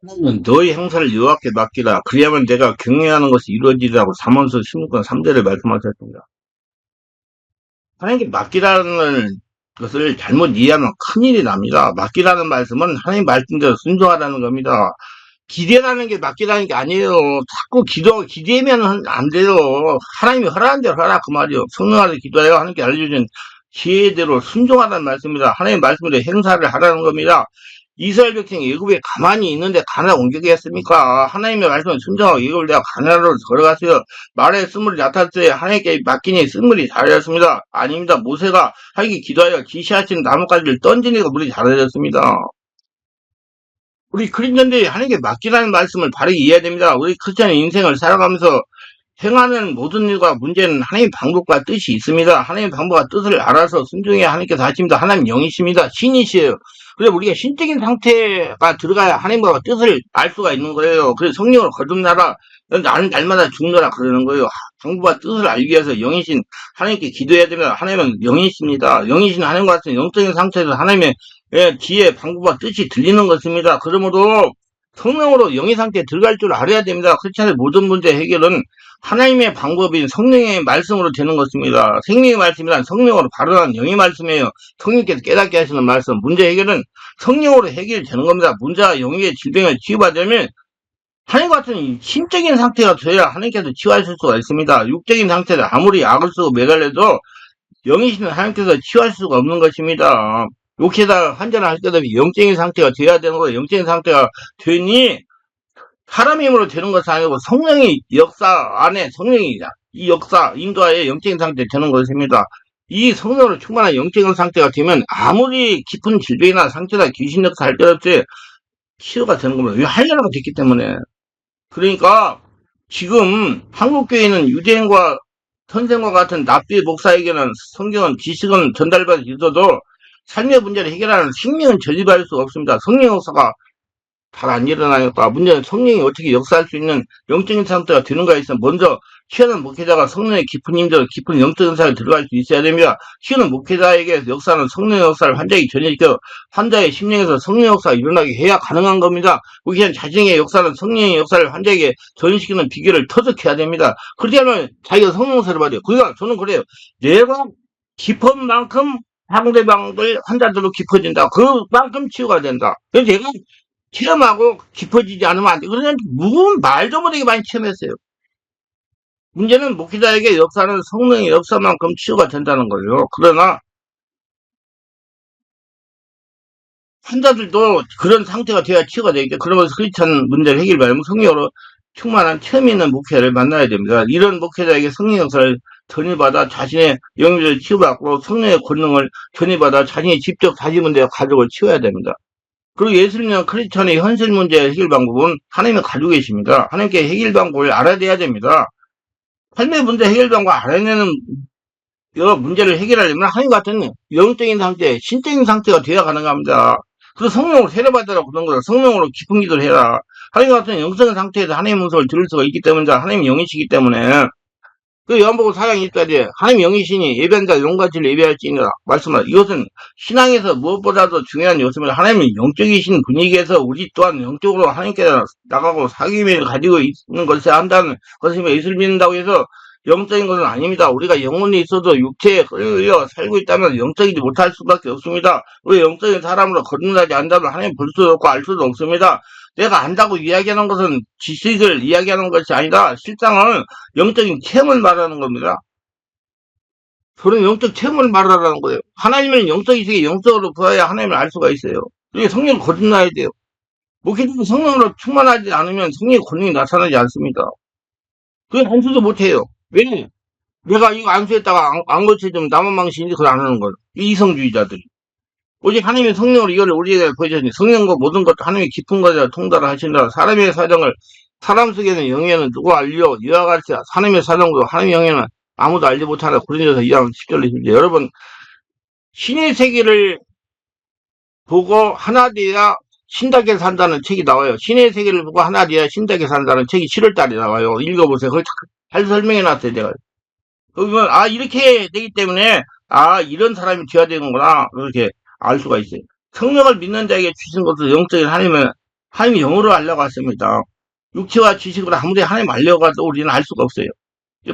하나님은 너의 행사를 여호와께 맡기라. 그리하면 내가 경외하는 것이 이루어지리라고 잠언서 16권 3절에 말씀하셨습니다. 하나님께 맡기라는 것을 잘못 이해하면 큰일이 납니다. 맡기라는 말씀은 하나님 말씀대로 순종하라는 겁니다. 기대라는 게 맡기라는 게 아니에요. 자꾸 기대면 안 돼요. 하나님이 허락한 대로 하라 그 말이요. 성령하러 기도하여 하나님께 알려주신 지혜대로 순종하라는 말씀입니다. 하나님 말씀대로 행사를 하라는 겁니다. 이스라엘 백성이 애굽에 가만히 있는데 가나안 옮기게 했습니까? 하나님의 말씀을 순종하고 애굽을 내가 가나안으로 걸어갔어요. 말에 쓴물이 나타났어요. 하나님께 맡기니 쓴물이 잘해졌습니다. 아닙니다. 모세가 하나님께 기도하여 지시하신 나뭇가지를 던지니까 물이 잘해졌습니다. 우리 크리스천들이 하나님께 맡기라는 말씀을 바르게 이해해야 됩니다. 우리 크리스천의 인생을 살아가면서 행하는 모든 일과 문제는 하나님의 방법과 뜻이 있습니다. 하나님의 방법과 뜻을 알아서 순종해야 하나님께서 하십니다. 하나님 영이십니다. 신이시에요. 그래서 우리가 신적인 상태가 들어가야 하나님과 뜻을 알 수가 있는 거예요. 그래서 성령을 거듭나라. 나는 날마다 죽노라 그러는 거예요. 방법과 뜻을 알기 위해서 영이신 하나님께 기도해야 됩니다. 하나님은 영이십니다. 영이신 하나님과 같은 영적인 상태에서 하나님의 지혜, 방법과 뜻이 들리는 것입니다. 그러므로 성령으로 영의 상태에 들어갈 줄 알아야 됩니다. 크리스천의 모든 문제 해결은 하나님의 방법인 성령의 말씀으로 되는 것입니다. 생명의 말씀이란 성령으로 발언한 영의 말씀이에요. 성령께서 깨닫게 하시는 말씀. 문제 해결은 성령으로 해결되는 겁니다. 문제와 영의 질병을 치유받으면 하나님 같은 신적인 상태가 돼야 하나님께서 치유하실 수가 있습니다. 육적인 상태는 아무리 약을 쓰고 매달려도 영이신 하나님께서 치유할 수가 없는 것입니다. 욕해다 환자를 할 때도 영적인 상태가 돼야 되는 거예요. 영적인 상태가 되니 사람의 힘으로 되는 것이 아니고 성령의 역사 안에 성령이 이 역사 인도하에 영적인 상태 되는 것입니다. 이 성령으로 충만한 영적인 상태가 되면 아무리 깊은 질병이나 상처나 귀신 역사 할 때 없이 치료가 되는 겁니다. 왜 하려고 됐기 때문에. 그러니까 지금 한국교회는 유대인과 선생과 같은 납비 목사에게는 성경은 지식은 전달받을 수 있어도 삶의 문제를 해결하는 생명은 전립할 수가 없습니다. 성령 역사가 잘 안 일어나니까 문제는 성령이 어떻게 역사할 수 있는 영적인 상태가 되는가에 있어 먼저 키우는 목회자가 성령의 깊은 힘대로 깊은 영적 역사에 들어갈 수 있어야 됩니다. 키우는 목회자에게 역사는 성령의 역사를 환자에게 전해지켜 환자의 심령에서 성령의 역사가 일어나게 해야 가능한 겁니다. 목회자는 자신의 역사는 성령의 역사를 환자에게 전시키는 비결을 터득해야 됩니다. 그렇지 않으면 자기가 성령 역사를 받아요. 그러니까 저는 그래요. 내가 깊은 만큼 상대방들 환자들로 깊어진다. 그만큼 치유가 된다. 그래서 제가 체험하고 깊어지지 않으면 안 돼. 그러면 무슨 말도 못하게 많이 체험했어요. 문제는 목회자에게 역사는 성령의 역사만큼 치유가 된다는 거예요. 그러나 환자들도 그런 상태가 돼야 치유가 되겠죠. 그러면서 크리스찬 문제를 해결하려면 성령으로 충만한 체험 있는 목회를 만나야 됩니다. 이런 목회자에게 성령 역사를 전이받아 자신의 영역을 치유받고 성령의 권능을 전이받아 자신이 직접 자신 문제와 가족을 치워야 됩니다. 그리고 예수님은 크리스천의 현실 문제 해결 방법은 하나님이 가지고 계십니다. 하나님께 해결 방법을 알아내야 됩니다. 삶의 문제 해결 방법 알아내는 여러 문제를 해결하려면 하나님 같은 영적인 상태, 신적인 상태가 되어야 가능합니다. 그래서 성령으로 세례받으라고 그런 거다. 성령으로 깊은 기도를 해라. 하나님 같은 영적인 상태에서 하나님의 문서를 들을 수가 있기 때문이다. 하나님이 영이시기 때문에. 그 요한복음 4장 1절에 하나님 영이시니 예배한 자 영광을 예배할지니라 말씀을 이것은 신앙에서 무엇보다도 중요한 요소입니다. 하나님은 영적이신 분위기에서 우리 또한 영적으로 하나님께 나가고 사귐을 가지고 있는 것을 한다는 것이며 예수를 믿는다고 해서 영적인 것은 아닙니다. 우리가 영혼이 있어도 육체에 끌려 살고 있다면 영적이지 못할 수밖에 없습니다. 우리 영적인 사람으로 거듭나지 않다면 하나님 볼 수도 없고 알 수도 없습니다. 내가 안다고 이야기하는 것은 지식을 이야기하는 것이 아니라 실상은 영적인 체험을 말하는 겁니다. 그런 영적 체험을 말하라는 거예요. 하나님은 영적이시게 영적으로 보아야 하나님을 알 수가 있어요. 그게 성령을 거듭나야 돼요. 목회자는 성령으로 충만하지 않으면 성령의 권능이 나타나지 않습니다. 그게 안수도 못해요. 왜? 내가 이거 안수했다가 안 고쳐주면 나만 망신인지 그걸 안 하는 거예요. 이성주의자들이. 오직 하나님의 성령으로 이거를 우리에게 보여주니 성령과 모든 것도 하나님의 깊은 것이라 통달을 하신다. 사람의 사정을 사람 속에는 영에는 누구 알려 이와 같이 하나님의 사정도 하나님의 영에는 아무도 알지 못하나 고린도서 2장 10절로 11절. 여러분 신의 세계를 보고 하나 되어야 신나게 산다는 책이 나와요. 신의 세계를 보고 하나 되어야 신나게 산다는 책이 7월달에 나와요. 읽어보세요. 그걸 잘 설명해놨어요. 제가. 그러면 이렇게 되기 때문에 이런 사람이 되어야 되는구나 이렇게 알 수가 있어요. 성령을 믿는 자에게 주신 것은 영적인 하나님의 하나님이 영으로 알려고 했습니다. 육체와 지식으로 아무리 하나님 알려가도 우리는 알 수가 없어요.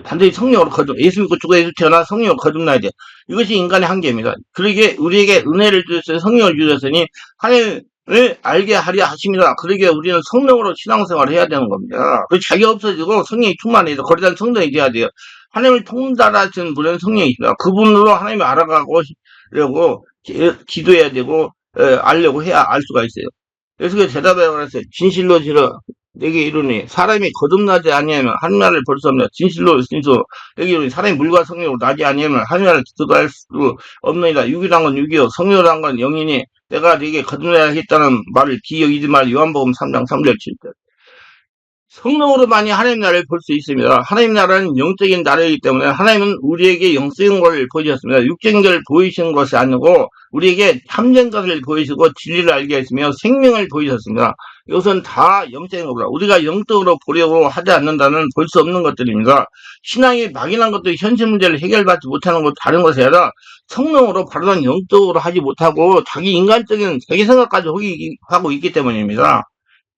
반드시 성령으로 거듭, 예수 믿고 죽어 예수 태어나 성령으로 거듭나야 돼. 이것이 인간의 한계입니다. 그러기에 우리에게 은혜를 주셨으니 성령을 주셨으니 하나님을 알게 하려 하십니다. 그러기에 우리는 성령으로 신앙생활을 해야 되는 겁니다. 그 자기가 없어지고 성령이 충만해서 거리단 성령이 돼야 돼요. 하나님을 통달하시는 분은 성령이십니다. 그분으로 하나님을 알아가고 려고 기도해야 되고 알려고 해야 알 수가 있어요. 그래서 그 대답하라고 그랬어요. 진실로 지러 내게 이르니 사람이 거듭나지 아니하면 하나님 나라를 볼 수 없느냐. 진실로 내게 이르니 사람이 물과 성령으로 나지 아니하면 하나님 나라를 들어갈 수 없느니라. 육이란 건 육이요 성령이란 건 영이니 내가 네게 거듭나야겠다는 말을 기억이지 말. 요한복음 3장 3절 7절. 성령으로만이 하나님 나라를 볼 수 있습니다. 하나님 나라는 영적인 나라이기 때문에 하나님은 우리에게 영적인 것을 보이셨습니다. 육적인 것을 보이시는 것이 아니고 우리에게 참된 것을 보이시고 진리를 알게 하시며 생명을 보이셨습니다. 이것은 다 영적인 것이다. 우리가 영적으로 보려고 하지 않는다는 볼 수 없는 것들입니다. 신앙이 막연한 것도 현실 문제를 해결받지 못하는 것 다른 것이 아니라 성령으로 바로는 영적으로 하지 못하고 자기 인간적인 자기 생각까지 하고 있기 때문입니다.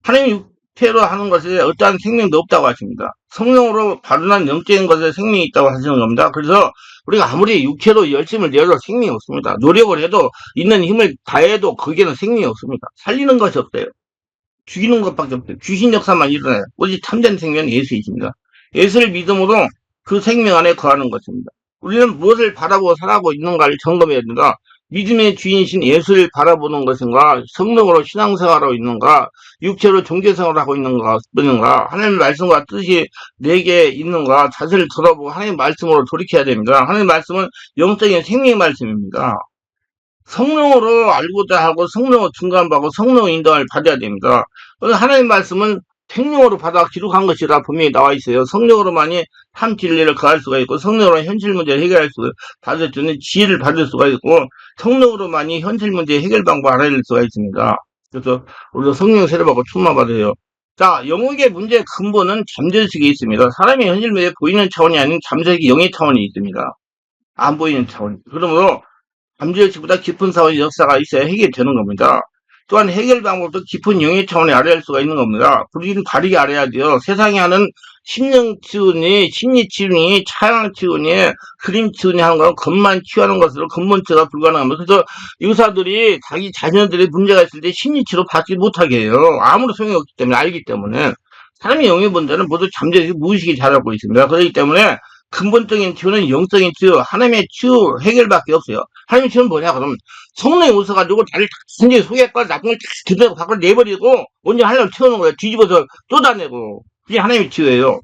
하나님이 육체로 하는 것에 어떠한 생명도 없다고 하십니다. 성령으로 바르는 영적인 것에 생명이 있다고 하시는 겁니다. 그래서 우리가 아무리 육체로 열심을 내도 생명이 없습니다. 노력을 해도 있는 힘을 다해도 거기에는 생명이 없습니다. 살리는 것이 없어요. 죽이는 것밖에 없어요. 귀신 역사만 일어나요. 오직 참된 생명은 예수이십니다. 예수를 믿음으로 그 생명 안에 거하는 것입니다. 우리는 무엇을 바라보고 살아가고 있는가를 점검해야 된다. 믿음의 주인이신 예수를 바라보는 것인가, 성령으로 신앙생활하고 있는가, 육체로 종교생활을 하고 있는가, 하나님의 말씀과 뜻이 내게 있는가, 자세를 돌아보고 하나님의 말씀으로 돌이켜야 됩니다. 하나님의 말씀은 영적인 생명의 말씀입니다. 성령으로 알고자 하고 성령으로 중간받고 성령 인도를 받아야 됩니다. 그래서 하나님의 말씀은 생명으로 받아 기록한 것이라 분명히 나와 있어요. 성령으로만이 참 진리를 거할 수가 있고 성령으로 현실 문제를 해결할 수 받을 수 있는 지혜를 받을 수가 있고 성령으로만이 현실 문제 해결 방법을 알아낼 수가 있습니다. 그래서 우리도 성령 세례받고 충만받아요. 자, 영역의 문제의 근본은 잠재의식이 있습니다. 사람의 현실 문제에 보이는 차원이 아닌 잠재의식 영의 차원이 있습니다. 안 보이는 차원. 그러므로 잠재의식보다 깊은 사원의 역사가 있어야 해결되는 겁니다. 또한 해결 방법도 깊은 영의 차원에 알아야 할 수가 있는 겁니다. 우리는 바르게 알아야 돼요. 세상에 하는 심령 치유니, 심리 치유니, 차양 치유니, 그림 치유니 하는 건 겉만 치유하는 것으로 근본치가 불가능합니다. 그래서 의사들이 자기 자녀들의 문제가 있을 때 심리 치료 받지 못하게 해요. 아무런 소용이 없기 때문에, 알기 때문에. 사람의 영의 문제는 모두 잠재의식, 무의식이 잘하고 있습니다. 그렇기 때문에 근본적인 치유는 영적인 치유, 하나님의 치유 해결밖에 없어요. 하나님의 치유는 뭐냐, 그러면 성령이 오셔가지고 나를 완전히 속였고 나쁜 걸 그대로 밖으로 내버리고 언제 하나님을 채우는 거예요. 뒤집어서 쏟아내고. 그게 하나님의 치유예요.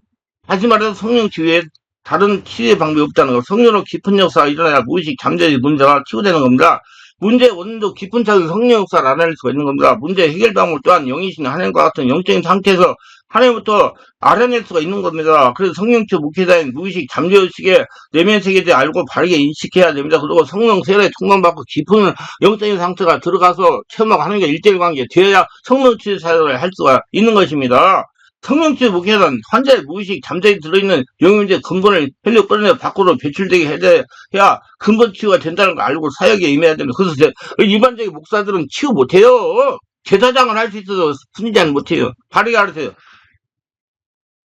다시 말해서 성령 치유에 다른 치유의 방법이 없다는 거. 성령으로 깊은 역사가 일어나야 무의식 잠재의 문제가 치유되는 겁니다. 문제의 원인도 깊은 차원 성령 역사를 알아낼 수가 있는 겁니다. 문제의 해결 방법 또한 영이신 하나님과 같은 영적인 상태에서 하나님부터 알아낼 수가 있는 겁니다. 그래서 성령치 목회자인 무의식 잠재의식의 내면 세계에 대해 알고 바르게 인식해야 됩니다. 그리고 성령 세례 충만받고 깊은 영적인 상태가 들어가서 체험하고 하나님과 일대일 관계 되어야 성령치 사역을 할 수가 있는 것입니다. 성령치 목회자는 환자의 무의식 잠재에 들어있는 영문제 근본을 헬려 끌어내 밖으로 배출되게 해야 근본 치유가 된다는 걸 알고 사역에 임해야 됩니다. 그래서 일반적인 목사들은 치유 못해요. 제사장을 할 수 있어도 순위자는 못해요. 바르게 알으세요.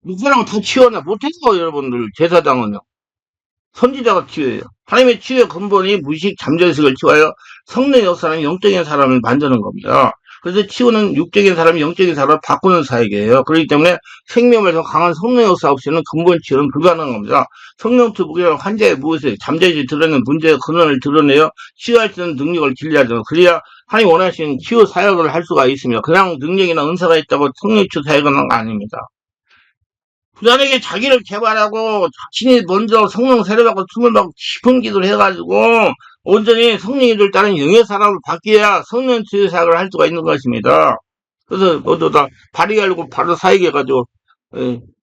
목사랑은 다 치유하나 못해요, 여러분들. 제사장은요. 선지자가 치유해요. 하나님의 치유의 근본이 무의식 잠재의식을 치워요. 성령의 역사는 영적인 사람을 만드는 겁니다. 그래서 치유는 육적인 사람이 영적인 사람을 바꾸는 사역이에요. 그렇기 때문에 생명에서 강한 성령 역사 없이는 근본 치유는 불가능한 겁니다. 성령 투복이란 환자의 무엇에 잠재의식이 드러내는 문제의 근원을 드러내어 치유할 수 있는 능력을 길러야죠. 그래야 하나님 원하시는 치유 사역을 할 수가 있습니다. 그냥 능력이나 은사가 있다고 성령 치유 사역은 아닙니다. 부자에게 자기를 개발하고 자신이 먼저 성령 세례받고 춤을 받고 깊은 기도를 해가지고 온전히 성령이들 따른 영의 사람을 바뀌어야 성령 치유 사역을 할 수가 있는 것입니다. 그래서 모두 다 바르게 알고 바로 사역해가지고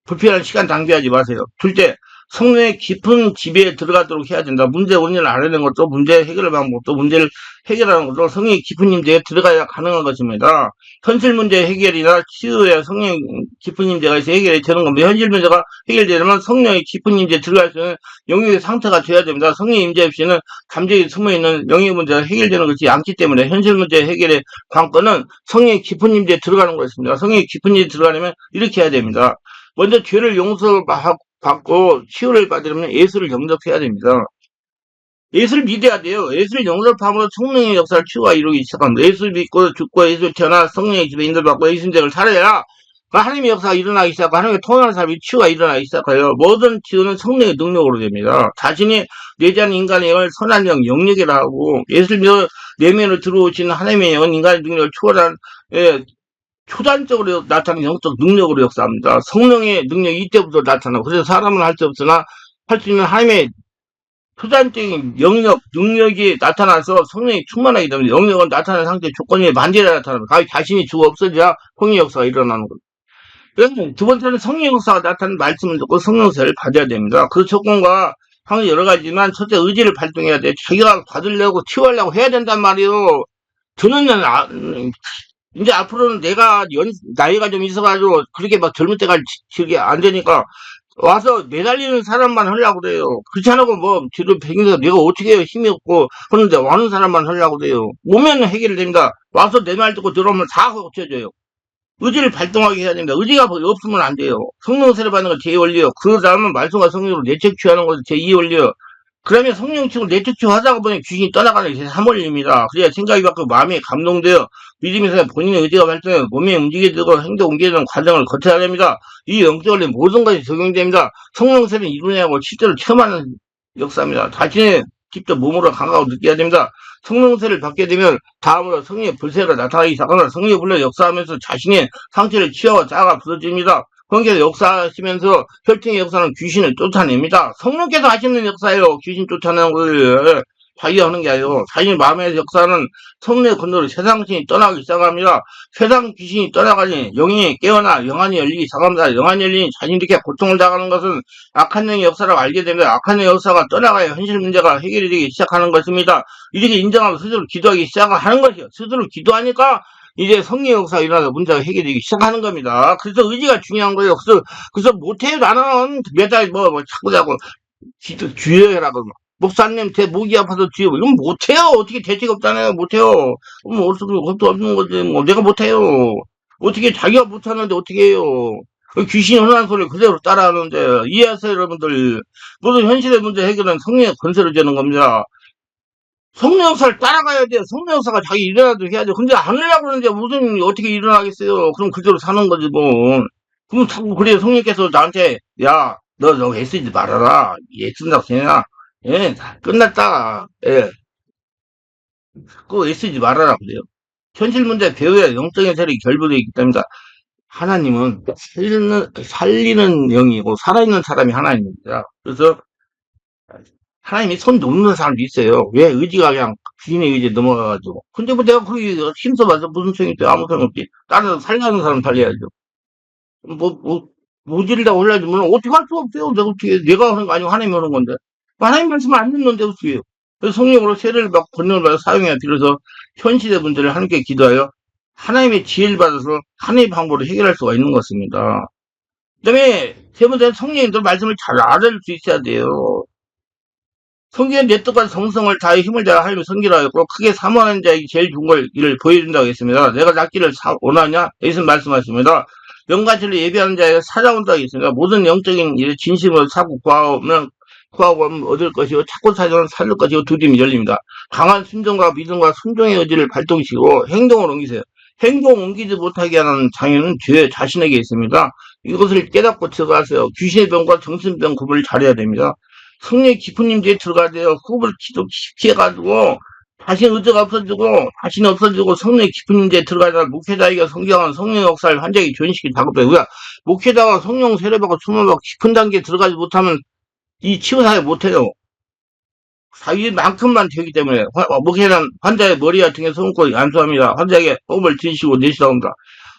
불필요한 시간 낭비하지 마세요. 둘째, 성령의 깊은 지배에 들어가도록 해야 된다. 문제 원인을 알아내는 것도 문제 해결의 방법도 문제를 해결하는 것도 성령의 깊은 임재에 들어가야 가능한 것입니다. 현실 문제 해결이나 치유에 성령의 깊은 임재가 있어 해결이 되는 겁니다. 현실 문제가 해결되려면 성령의 깊은 임재에 들어갈 수 있는 영역의 상태가 돼야 됩니다. 성령의 임재 없이는 감정이 숨어있는 영역 문제가 해결되는 것이 않기 때문에 현실 문제 해결의 관건은 성령의 깊은 임재에 들어가는 것입니다. 성령의 깊은 임재에 들어가려면 이렇게 해야 됩니다. 먼저 죄를 용서받고 치유를 받으려면 예수를 영접해야 됩니다. 예수를 믿어야 돼요. 예수를 영접함으로 성령의 역사를 치유가 이루기 시작합니다. 예수를 믿고 죽고 예수를 태어나 성령의 집에 인도받고 예수 인생을 살아야 하나님의 역사가 일어나기 시작하고 하나님의 통하는 사람이 치유가 일어나기 시작해요. 모든 치유는 성령의 능력으로 됩니다. 자신이 내재한 인간의 영을 선한 영역이라 하고 예수를 믿어 내면으로 들어오신 하나님의 영은 인간의 능력을 초월한 초단적으로 나타나는 영적 능력으로 역사합니다. 성령의 능력이 이때부터 나타나고 그래서 사람은 할 수 없으나 할 수 있는 하나님의 초단적인 영역, 능력이 나타나서 성령이 충만하기 때문에 영역은 나타나는 상태 조건이 만재라 나타납니다. 자신이 죽어 없어져야 성령 역사가 일어나는 겁니다. 그래서 두 번째는 성령 역사가 나타나는 말씀을 듣고 성령 역사를 받아야 됩니다. 그 조건과 항상 여러 가지지만 첫째 의지를 발동해야 돼. 자기가 받으려고 치유하려고 해야 된단 말이에요. 저는 이제 앞으로는 내가 나이가 좀 있어가지고 그렇게 막 젊을 때까지 즐게 안 되니까 와서 매달리는 사람만 하려고 그래요. 그렇지 않고 뭐 뒤로 배경에서 내가 어떻게 해요. 힘이 없고 그런데 와는 사람만 하려고 그래요. 오면 해결됩니다. 와서 내 말 듣고 들어오면 다 고쳐져요. 의지를 발동하게 해야 됩니다. 의지가 없으면 안 돼요. 성령 세례 받는 건 제1원리요. 그 다음은 말씀과 성령으로 내적 취하는 것은 제2원리요. 그러면 성령 치고 내적 취하다가 보니 귀신이 떠나가는 게 제3원리입니다. 그래야 생각이 바뀌고 마음이 감동되어 믿음에서 본인의 의지가 발동해 몸이 움직이게 되고 행동 옮기는 과정을 거쳐야 됩니다. 이 영적 원리 모든 것이 적용됩니다. 성령 세례는 이루냐고 실제로 체험하는 역사입니다. 자신의 직접 몸으로 감각하고 느껴야 됩니다. 성령 세례를 받게 되면 다음으로 성령의 불세가 나타나기 시작합니다. 성령의 불로 역사하면서 자신의 상태를 치유하고 자아가 부서집니다. 성령께서 역사하시면서 혈통의 역사는 귀신을 쫓아냅니다. 성령께서 하시는 역사예요. 귀신 쫓아내는 걸 자기가 하는 게 아니고 자신의 마음의 역사는 성령의 권도로 세상신이 떠나기 시작합니다. 세상 귀신이 떠나가니 영이 깨어나 영안이 열리기 시작합니다. 영안이 열리니 자신이 이렇게 고통을 당하는 것은 악한 영의 역사를 알게 됩니다. 악한 영의 역사가 떠나가야 현실 문제가 해결이 되기 시작하는 것입니다. 이렇게 인정하고 스스로 기도하기 시작하는 것이요. 스스로 기도하니까 이제 성령의 역사가 일어나서 문제가 해결되기 시작하는 겁니다. 그래서 의지가 중요한 거예요. 그래서 못해요. 나는 매달 자꾸 기도 주여라고 목사님 제 목이 아파서 주여 이건 못해요. 어떻게 대책 없잖아요. 못해요. 뭐 어떻게 없는 거지. 뭐 내가 못해요. 어떻게 자기가 못하는데 어떻게 해요. 귀신이 흔한 소리를 그대로 따라하는데 이해하세요 여러분들. 모든 현실의 문제 해결은 성령의 권세로 되는 겁니다. 성령 역사를 따라가야 돼요. 성령 역사가 자기 일어나도 해야죠. 근데 안 하려고 그러는데 무슨 어떻게 일어나겠어요. 그럼 그대로 사는 거지 뭐. 그럼 자꾸 그래요. 성령께서 나한테 야 너 애쓰지 말아라. 애쓴다고 되냐. 예, 다 끝났다. 예, 그거 애쓰지 말아라 그래요. 현실 문제 배워야 영적인 세력이 결부되어 있기 때문에 하나님은 살리는 영이고 살아있는 사람이 하나님입니다. 그래서 하나님이 손 놓는 사람도 있어요. 왜 의지가 그냥 주인의 의지에 넘어가가지고. 근데 뭐 내가 거기 힘써봐서 무슨 소용이 있어요. 아무 소용 없지. 다른 살려는 사람 살려야죠. 모질다고 올라주면 어떻게 할 수 없어요. 내가 하는 거 아니고 하나님이 하는 건데. 하나님 말씀을 안 듣는데 어떻게 해요. 그래서 성령으로 세례를 받고 권능을 받아 사용해야 빌어서 현실의 문제를 하나님께 기도하여 하나님의 지혜를 받아서 하나님의 방법으로 해결할 수가 있는 것입니다. 그 다음에 세 번째는 성령님들 말씀을 잘 알아줄 수 있어야 돼요. 성경은 내 뜻과 정성을 다해 힘을 다해 하나님을 섬기라고 크게 사모하는 자에게 제일 좋은 걸 이를 보여준다고 했습니다. 내가 낫기를 원하냐? 예수님 말씀하십니다. 영가치를 예비하는 자에게 찾아온다고 했습니다. 모든 영적인 일을 진심으로 찾고 구하면 얻을 것이고 찾고 찾으면 찾을 것이고 두드림이 열립니다. 강한 순종과 믿음과 순종의 의지를 발동시키고 행동을 옮기세요. 행동 옮기지 못하게 하는 장애는 죄 자신에게 있습니다. 이것을 깨닫고 들어가세요. 귀신의 병과 정신병 구분을 잘해야 됩니다. 성령의 깊은 임재에 들어가야 돼요. 호흡을 깊이 해가지고 자신 의지가 없어지고 자신이 없어지고 성령의 깊은 임재에 들어가야 목회자에게 성경한 성령의 역사를 환자에게 전시키 작업해요. 우리가 목회자가 성령 세례받고 숨어받고 깊은 단계에 들어가지 못하면 이 치유사회 못해요. 자기만큼만 되기 때문에 목회자는 환자의 머리와 등에 손고 안수합니다. 환자에게 호흡을 들이쉬고 내쉬다 옵니다.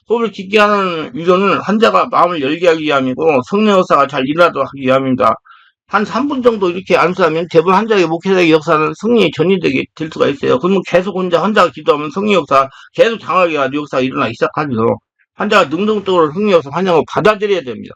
호흡을 깊게 하는 이유는 환자가 마음을 열게 하기 위함이고 성령 역사가 잘 일어나도록 하기 위함입니다. 한 3분 정도 이렇게 암수하면 대부분 환자의 목회자의 역사는 성령이 전이되게 될 수가 있어요. 그러면 계속 환자가 기도하면 성령 역사, 계속 장하게 가지고 역사가 일어나기 시작하죠. 환자가 능동적으로 성령 역사 환영을 받아들여야 됩니다.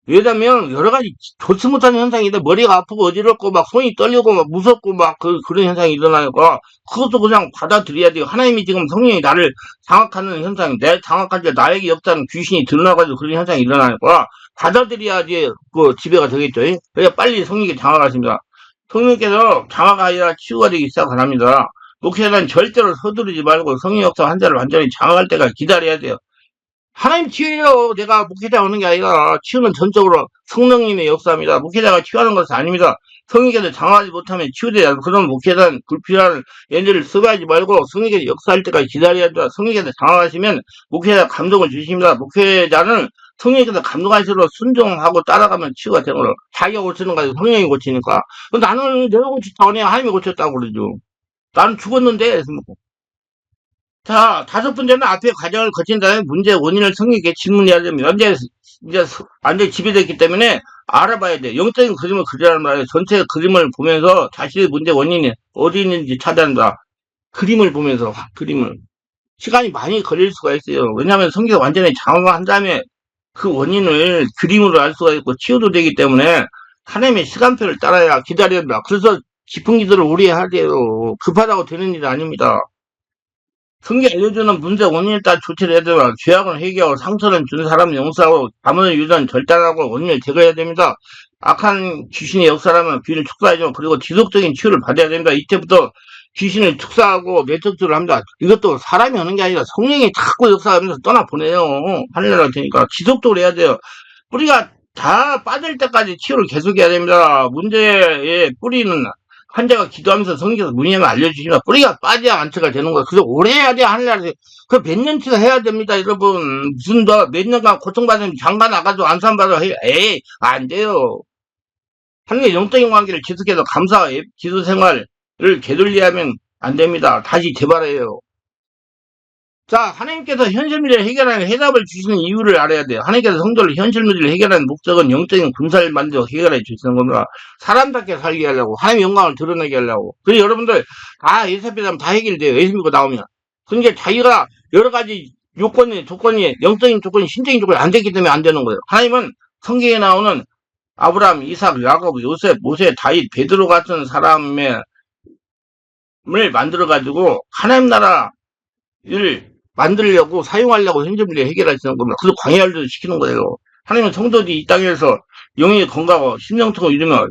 왜냐면 여러 가지 좋지 못한 현상인데 머리가 아프고 어지럽고 막 손이 떨리고 막 무섭고 막 그런 현상이 일어나니까 그것도 그냥 받아들여야 돼요. 하나님이 지금 성령이 나를 장악하는 현상, 내 장악할 나에게 없다는 귀신이 드러나가지고 그런 현상이 일어나니까 받아들여야지 그 지배가 되겠죠. 그러니까 빨리 성령이 장악하십니다. 성령께서 장악하여 치유가 되기 시작을 합니다. 목회자는 절대로 서두르지 말고 성령 역사 환자를 완전히 장악할 때까지 기다려야 돼요. 하나님 치유해요. 내가 목회자 오는 게 아니라 치유는 전적으로 성령님의 역사입니다. 목회자가 치유하는 것은 아닙니다. 성령께서 장하지 못하면 치유돼야 그런 목회자는 불필요한 에너지를 써가지 말고 성령께서 역사할 때까지 기다려야 합니다. 성령께서 장하시면 목회자 감동을 주십니다. 목회자는 성령께서 감동하시도록 순종하고 따라가면 치유가 되는 거예요. 자기가 고치는 거 아니고 성령이 고치니까. 나는 내가 고쳤다고 하네. 하나님이 고쳤다고 그러죠. 나는 죽었는데. 자, 다섯 번째는 앞에 과정을 거친 다음에 문제 원인을 성령에게 질문해야 됩니다. 이제 완전히 지배됐기 때문에 알아봐야 돼. 영적인 그림을 그리라는 말이에요. 전체 그림을 보면서 자신의 문제 원인이 어디 있는지 찾아낸다. 그림을 보면서, 그림을. 시간이 많이 걸릴 수가 있어요. 왜냐하면 성경이 완전히 장화한 다음에 그 원인을 그림으로 알 수가 있고 치유도 되기 때문에 하나님의 시간표를 따라야 기다려야 된다. 그래서 깊은 기도를 오래 해야 돼요. 급하다고 되는 일이 아닙니다. 성경이 알려주는 문제 원인을 따라 조치를 해야 되고 죄악을 회개하고 상처를 준 사람을 용서하고 가문을 유지하는 절단하고 원인을 제거해야 됩니다. 악한 귀신의 역사라면 귀를 축사해주고 그리고 지속적인 치유를 받아야 됩니다. 이때부터 귀신을 축사하고 매적주를 합니다. 이것도 사람이 하는 게 아니라 성령이 자꾸 역사하면서 떠나보내요. 하늘나라 되니까 지속적으로 해야 돼요. 뿌리가 다 빠질 때까지 치유를 계속해야 됩니다. 문제의 뿌리는 환자가 기도하면서 성경에서 문의하면 알려주시면 뿌리가 빠져야 안처가 되는 거예요. 그래서 오래 해야 돼, 하늘나라에서. 그 몇 년치가 해야 됩니다, 여러분. 무슨 몇 년간 고통받으면 장가 나가도 안산받아 해요. 에이, 안 돼요. 하나님의 영적인 관계를 지속해서 감사와 기도 생활을 되돌리하면 안 됩니다. 다시 재발해요. 자, 하나님께서 현실 문제를 해결하는 해답을 주시는 이유를 알아야 돼요. 하나님께서 성도를 현실 문제를 해결하는 목적은 영적인 군사를 만들어 해결해 주시는 겁니다. 사람답게 살게 하려고, 하나님의 영광을 드러내게 하려고. 그래서 여러분들, 예수님이면 다 해결돼요. 예수 믿고 나오면. 그러니까 자기가 여러 가지 조건이, 영적인 조건이, 신적인 조건이 안 됐기 때문에 안 되는 거예요. 하나님은 성경에 나오는 아브라함, 이삭, 야곱, 요셉, 모세, 다윗, 베드로 같은 사람을 만들어가지고, 하나님 나라를 만들려고 사용하려고 현재 문제 해결하시는 겁니다. 그래서 광야를 시키는 거예요. 하나님은 성도들이 이 땅에서 영이 건강하고 심령통을 이루면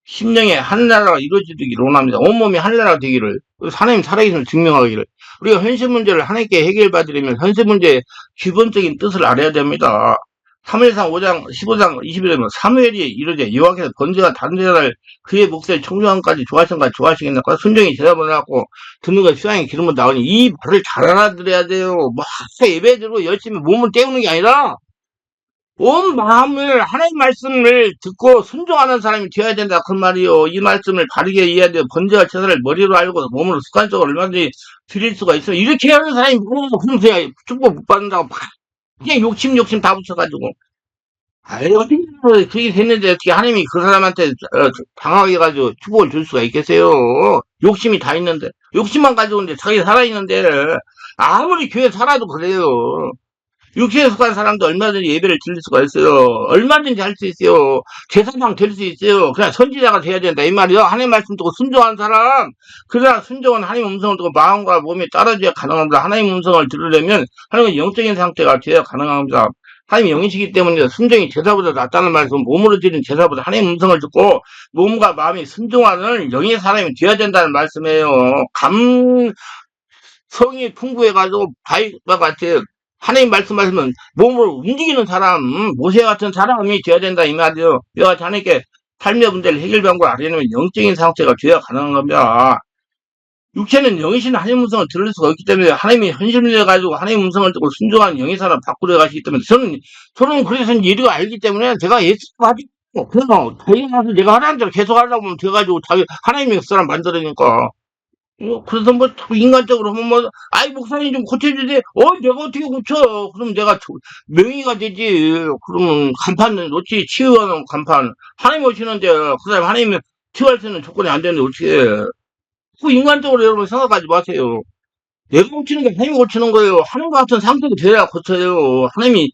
심령의 하늘나라가 이루어지기를 원합니다. 온몸이 하늘나라가 되기를. 그래서 하나님 살아계심을 증명하기를. 우리가 현실 문제를 하나님께 해결받으려면 현실 문제의 기본적인 뜻을 알아야 됩니다. 3회상 5장 15장 21절은 사무엘이 이르되 여호와께서 번제가 다른 데를 그의 목소리 청정함까지 좋아하시겠나 순종이 대답을 하고 듣는 것 수양의 기름을 나오니 이 말을 잘 알아들어야 돼요. 뭐 예배드리고 열심히 몸을 때우는 게 아니라 온 마음을 하나님 말씀을 듣고 순종하는 사람이 되어야 된다 그 말이요. 이 말씀을 바르게 이해해야 돼요. 번제와 제사를 머리로 알고 몸으로 습관적으로 얼마든지 드릴 수가 있어요. 이렇게 하는 사람이 그러면서 축복 못 받는다고 그냥 욕심 다 붙여가지고 어디 그게 됐는데 어떻게 하나님이 그 사람한테 당하게 해가지고 축복을 줄 수가 있겠어요. 욕심이 다 있는데 욕심만 가지고 있는데 자기 살아있는데 아무리 교회 살아도 그래요. 육체에 속한 사람도 얼마든지 예배를 드릴 수가 있어요. 얼마든지 할 수 있어요. 제사장 될 수 있어요. 그냥 선지자가 돼야 된다 이 말이요. 하나님 말씀 듣고 순종한 사람 그러나 순종은 하나님 음성을 듣고 마음과 몸이 따라줘야 가능합니다. 하나님 음성을 들으려면 하나님은 영적인 상태가 되어야 가능합니다. 하나님 영이시기 때문에 순종이 제사보다 낫다는 말씀 몸으로 드리는 제사보다 하나님 음성을 듣고 몸과 마음이 순종하는 영의 사람이 되어야 된다는 말씀이에요. 감성이 풍부해가지고 바위와 같이 하나님 말씀하시면 몸으로 움직이는 사람, 모세 같은 사람이 되어야 된다 이 말이에요. 여가 하나님께 삶의 문제를 해결 방법을 알려면 영적인 상태가 되어야 가능한 겁니다. 육체는 영이신 하나님 음성을 들을 수가 없기 때문에 하나님이 현실을 가지고 하나님 음성을 듣고 순종하는 영의 사람 바꾸려 가시기 때문에 저는 그래서 이리가 알기 때문에 제가 예수가 하지 그냥 저희 가서 내가 하나님 대로 계속 하려고 하면 돼가지고 자기 하나님의 사람 만들어니까 그래서 뭐, 자꾸 인간적으로 하면 뭐, 아이, 목사님 좀 고쳐주세요. 내가 어떻게 고쳐? 그럼 내가 명의가 되지. 그러면 간판 놓지, 치유하는 간판. 하나님 오시는데, 그 사람 하나님 치유할 수 있는 조건이 안 되는데, 어떻게 해. 그 인간적으로 여러분 생각하지 마세요. 내가 고치는 게 하나님이 고치는 거예요. 하나님과 같은 상태가 돼야 고쳐요. 하나님이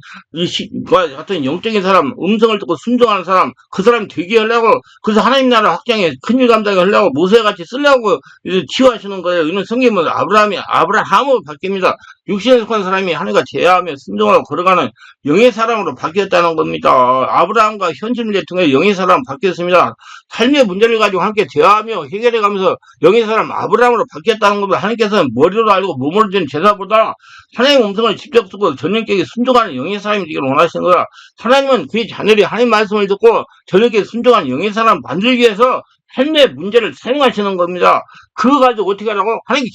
같은 영적인 사람, 음성을 듣고 순종하는 사람, 그 사람이 되게 하려고, 그래서 하나님 나라 확장에 큰일 감당에 하려고 모세같이 쓰려고 이제 치유하시는 거예요. 이는 성경은 아브라함으로 바뀝니다. 육신에 속한 사람이 하나님과 제하하며 순종하고 걸어가는 영의 사람으로 바뀌었다는 겁니다. 아브라함과 현실 문제 통해 영의 사람 바뀌었습니다. 삶의 문제를 가지고 함께 대화하며 해결해가면서 영의 사람 아브라함으로 바뀌었다는 겁니다. 하나님께서는 머리로 알고 몸으로 된 제사보다 하나님의 음성을 직접 듣고 전능하게 순종하는 영의 사람이 되기를 원하시는 거야. 하나님은 그의 자녀들이 하나님 말씀을 듣고 전능하게 순종하는 영의 사람 만들기 위해서 삶의 문제를 사용하시는 겁니다. 그거 가지고 어떻게 하라고? 하나님께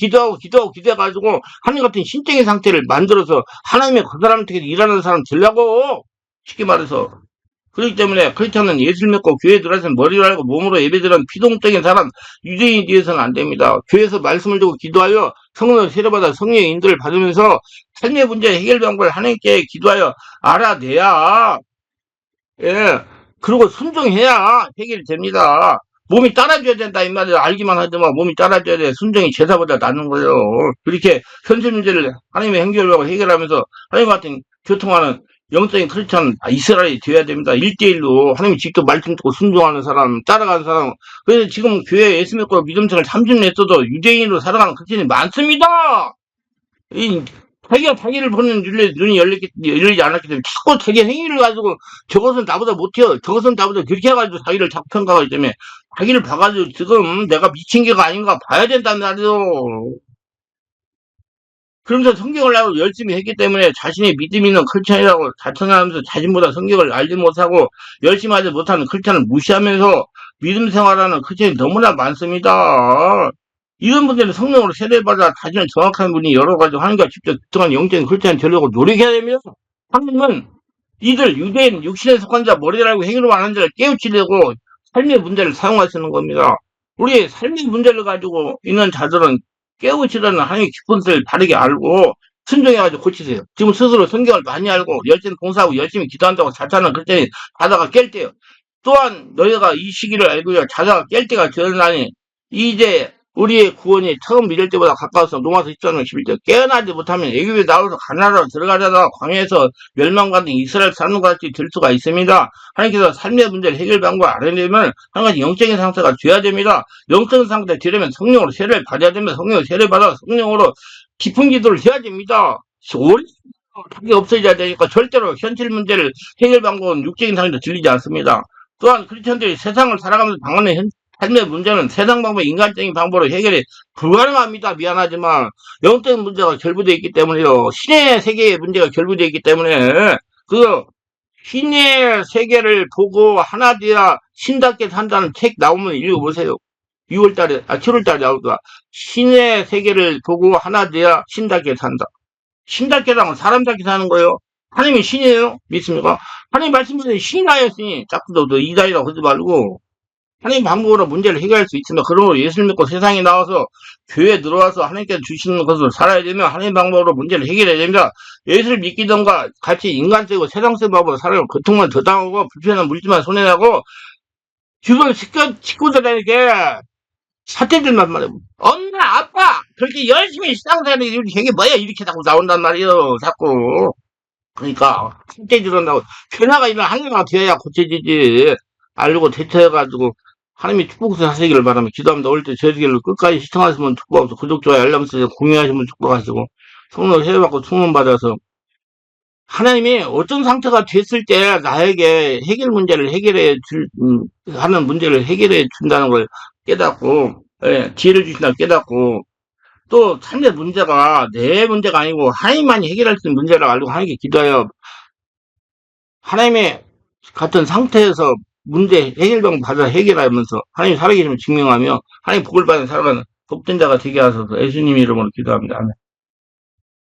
기도해가지고 하나님 같은 신적인 상태를 만들어서 하나님의 그 사람한테 일하는 사람 되려고 쉽게 말해서. 그렇기 때문에 크리스천은 예수를 믿고 교회에 들어와서 머리를 알고 몸으로 예배드리는 피동적인 사람 유대인이 되어서는 안 됩니다. 교회에서 말씀을 듣고 기도하여 성령을 세례받아 성령의 인도를 받으면서 삶의 문제 해결 방법을 하나님께 기도하여 알아내야 그리고 순종해야 해결이 됩니다. 몸이 따라줘야 된다 이 말이에요. 알기만 하지만 몸이 따라줘야 돼. 순종이 제사보다 낫는 거예요. 그렇게 현실 문제를 하나님의 행결하고 해결하면서 하나님 같은 교통하는 영적인 크리스찬 이스라엘이 되어야 됩니다. 1대1로 하나님이 직접 말씀 듣고 순종하는 사람, 따라가는 사람. 그래서 지금 교회 예수 믿고 믿음생활 30년 했어도 유대인으로 살아가는 크리스찬이 많습니다. 자기를 보는 눈이 열리지 않았기 때문에 자꾸 자기 행위를 가지고 저것은 나보다 못해요. 저것은 나보다 그렇게 해가지고 자기를 자꾸 평가하기 때문에 자기를 봐가지고 지금 내가 미친 게가 아닌가 봐야 된다는 말이에요. 그러면서 성경을 알고 열심히 했기 때문에 자신의 믿음 있는 크리스찬이라고 자청하면서 자신보다 성경을 알지 못하고 열심히 하지 못하는 크리스찬을 무시하면서 믿음 생활하는 크리스찬이 너무나 많습니다. 이런 분들은 성령으로 세례받아 자신을 정확한 분이 여러 가지 하나님과 직접 특정한 영적인 크리스찬이 되려고 노력해야 됩니다. 하나님은 이들 유대인 육신에 속한 자 머리를 알고 행위로 하는 자를 깨우치려고 삶의 문제를 사용하시는 겁니다. 우리의 삶의 문제를 가지고 있는 자들은 깨우치라는 하나님의 기쁜 뜻을 바르게 알고 순종해가지고 고치세요. 지금 스스로 성경을 많이 알고 열심히 봉사하고 열심히 기도한다고 자타는 그랬더니 자다가 깰 때요. 또한 너희가 이 시기를 알고요. 자다가 깰 때가 되었나니 이제 우리의 구원이 처음 믿을 때보다 가까워서 로마서 14장 11절 깨어나지 못하면 애굽에 나와서 가나안으로 들어가려다가 광야에서 멸망받은 이스라엘 사람과 같이 될 수가 있습니다. 하나님께서 삶의 문제를 해결 방법을 알아내려면 한 가지 영적인 상태가 돼야 됩니다. 영적인 상태가 되려면 성령으로 세례를 받아야 됩니다. 성령으로 세례를 받아 성령으로 깊은 기도를 해야 됩니다. 오래 그게 없어져야 되니까 절대로 현실 문제를 해결 방법은 육적인 상태로 들리지 않습니다. 또한 크리스천들이 세상을 살아가면서 당하는 삶의 문제는 세상 방법, 인간적인 방법으로 해결이 불가능합니다. 미안하지만 영적인 문제가 결부되어 있기 때문에요. 신의 세계의 문제가 결부되어 있기 때문에 그 신의 세계를 보고 하나 되어 신답게 산다는 책 나오면 읽어보세요. 7월달에 나오더라. 신의 세계를 보고 하나 되어 신답게 산다. 신답게 사는 사람답게 사는 거예요. 하나님이 신이에요? 믿습니까? 하나님 말씀대로 신이 하였으니 자꾸 너 이다이라고 하지 말고 하나님 방법으로 문제를 해결할 수 있습니다. 그러므로 예수를 믿고 세상에 나와서 교회에 들어와서 하나님께서 주시는 것을 살아야 되면 하나님 방법으로 문제를 해결해야 됩니다. 예수를 믿기던가 같이 인간적이고 세상적 방법으로 살아가면 고통만 더 당하고 불편한 물질만 손해나고 주변 식구들에게 사태들만 말해. 엄마, 아빠, 그렇게 열심히 신앙생활이 이게 뭐야? 이렇게 자꾸 나온단 말이에요. 자꾸. 그러니까 사태들은 나고 변화가 일어나 하나가 되어야 고쳐지지. 알고 대처해가지고 하나님이 축복해서 하시기를 바라며 기도합니다. 올 때 저희들을 끝까지 시청하시면 축복하시고 구독, 좋아요, 알람 설정 공유하시면 축복하시고 성령 세례받고 충만 받아서 하나님이 어떤 상태가 됐을 때 나에게 해결 문제를 하는 문제를 해결해 준다는 걸 깨닫고 지혜를 주신다고 깨닫고 또 삶의 문제가 내 문제가 아니고 하나님만이 해결할 수 있는 문제라고 알고 하나님께 기도하여 하나님의 같은 상태에서 문제 해결방 받아 해결하면서 하나님 살아계심을 증명하며 하나님 복을 받는 살아가는 복된 자가 되게 하소서 예수님 이름으로 기도합니다. 아멘.